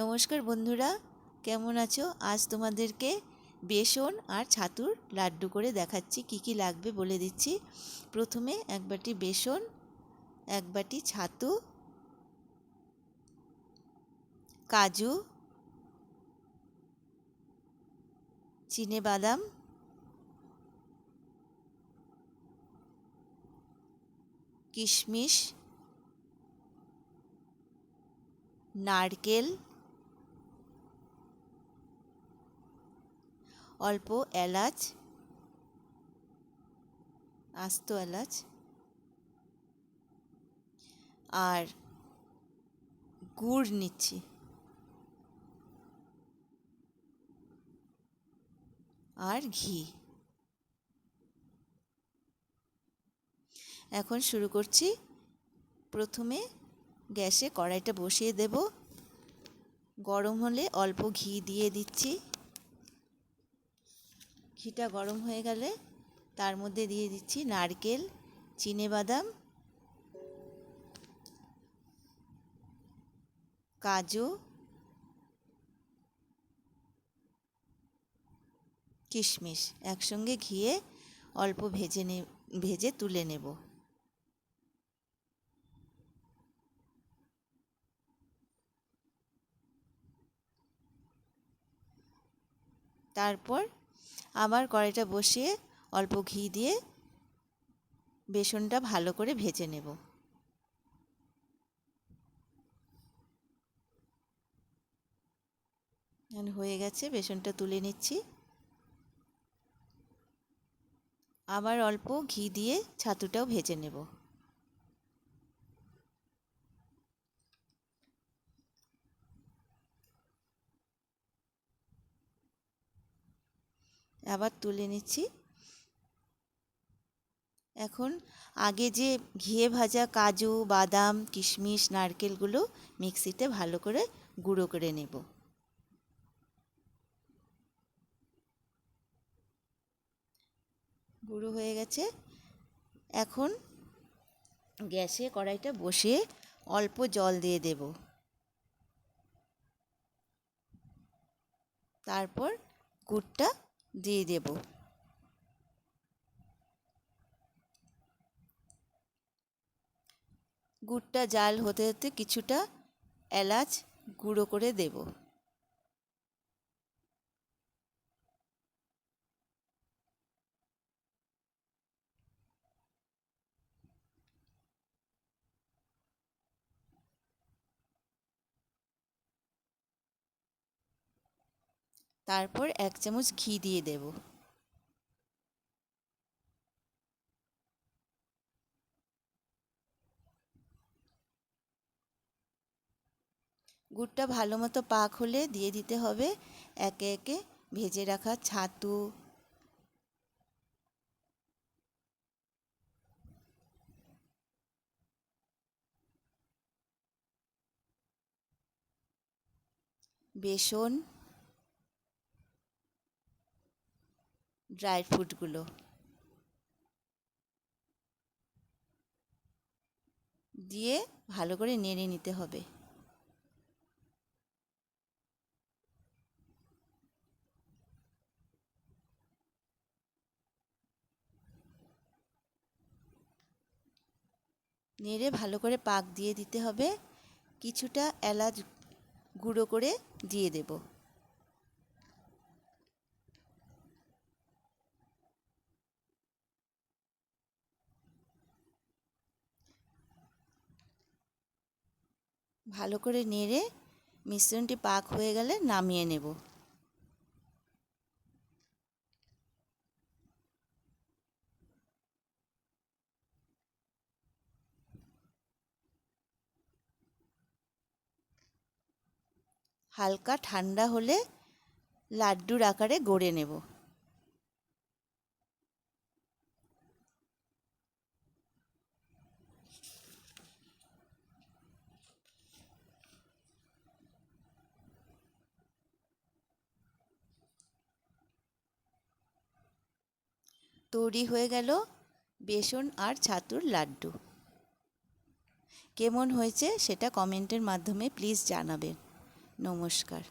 নমস্কার বন্ধুরা, কেমন আছো? আজ তোমাদেরকে বেসন আর ছাতুর লাড্ডু করে দেখাচ্ছি। কি কি লাগবে বলে দিচ্ছি। প্রথমে এক বাটি বেসন, এক বাটি ছাতু, কাজু, চিনেবাদাম, কিশমিশ, নারকেল, অল্প এলাচ, আস্ত এলাচ আর গুড় নিচ্ছি আর ঘি। এখন শুরু করছি। প্রথমে গ্যাসে কড়াইটা বসিয়ে দেব। গরম হলে অল্প ঘি দিয়ে দিচ্ছি। ঘিটা গরম হয়ে গেলে তার মধ্যে দিয়ে দিচ্ছি নারকেল, চিনেবাদাম, কাজু, কিশমিশ একসঙ্গে ঘিয়ে অল্প ভেজে তুলে নেব। তারপর আবার কড়াইটা বসিয়ে অল্প ঘি দিয়ে বেসনটা ভালো করে ভেজে নেব। হয়ে গেছে, বেসনটা তুলে নিচ্ছি। আবার অল্প ঘি দিয়ে ছাতুটাও ভেজে নেব। আবার তুলে নিচ্ছি। এখন আগে যে ঘিয়ে ভাজা কাজু, বাদাম, কিশমিশ, নারকেলগুলো মিক্সিতে ভালো করে গুঁড়ো করে নেব। গুঁড়ো হয়ে গেছে। এখন গ্যাসে কড়াইটা বসিয়ে অল্প জল দিয়ে দেব। তারপর গুড়টা দিয়ে দেব। গুড়টা জাল হতে হতে কিছুটা এলাচ গুঁড়ো করে দেব। তারপর 1 চামচ ঘি দিয়ে দেব। গুড়টা ভালো মতো পাক হলে দিয়ে দিতে হবে একে একে ভেজে রাখা ছাতু, বেসন, ড্রাই ফ্রুটগুলো দিয়ে ভালো করে নেড়ে নিতে হবে। নেড়ে ভালো করে পাক দিয়ে দিতে হবে। কিছুটা এলাচ গুঁড়ো করে দিয়ে দেব। ভালো করে নেড়ে মিশ্রণটি পাক হয়ে গেলে নামিয়ে নেব। হালকা ঠান্ডা হলে লাড্ডুর আকারে গড়ে নেব। তৈরি হয়ে গেল বেসন আর ছাতুর লাড্ডু। কেমন হয়েছে সেটা কমেন্টের মাধ্যমে প্লিজ জানাবেন। নমস্কার।